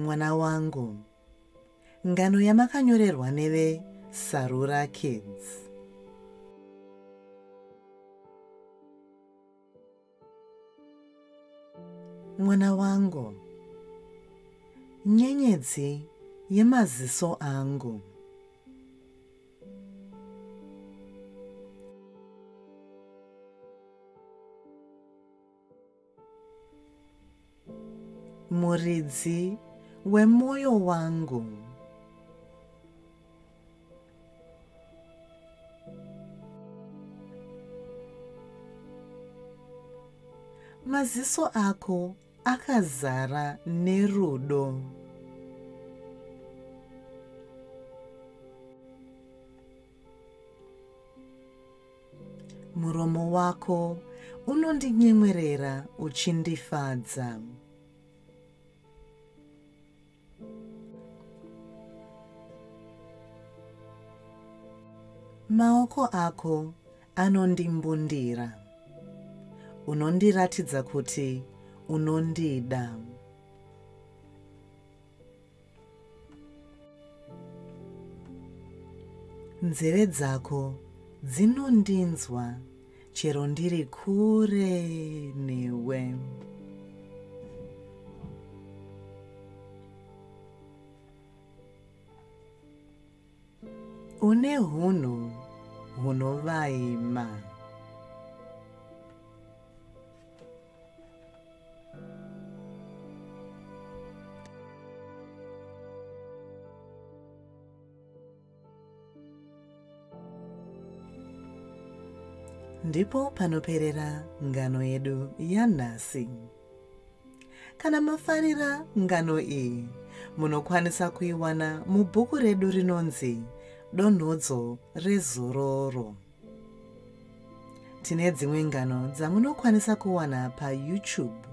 Mwana wangu, ngano yamakanyorerwa neve Sarura Kids. Mwana wangu, nyenyedzi yemaziso angu. Muridzi wemoyo wangu. Maziso ako akazara nerudo. Muromo wako unondinyemwerera uchindifadza. Maoko ako anondimbundira. Unondiratidza kuti unondida. Nzeve dzako dzinondinzwa chero ndiri kure newe. Une hunhu hunovaima. Ndipo panoperera ngano yedu yanhasi. Kana mafarira ngano iyi, munokwanisa kuiwana mubhuku redu rinonzi Donhodzo rezororo. Tine dzimwe ngano dzamunokwanisa kuwana paYouTube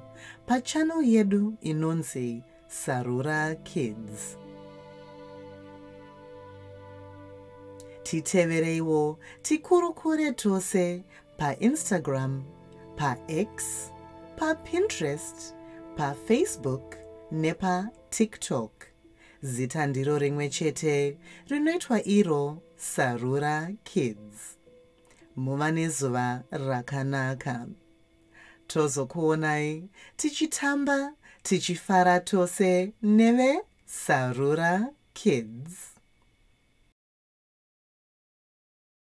pachannel yedu inonzi Sarura Kids. Titevereiwo tikurukure tose paInstagram, paX, paPinterest, paFacebook nepaTikTok. Zita ndiro rimwe chete rinoitwa iro Sarura Kids. Muva nezuva rakanaka. Tozokuonai tichitamba tichifara tose neve Sarura Kids.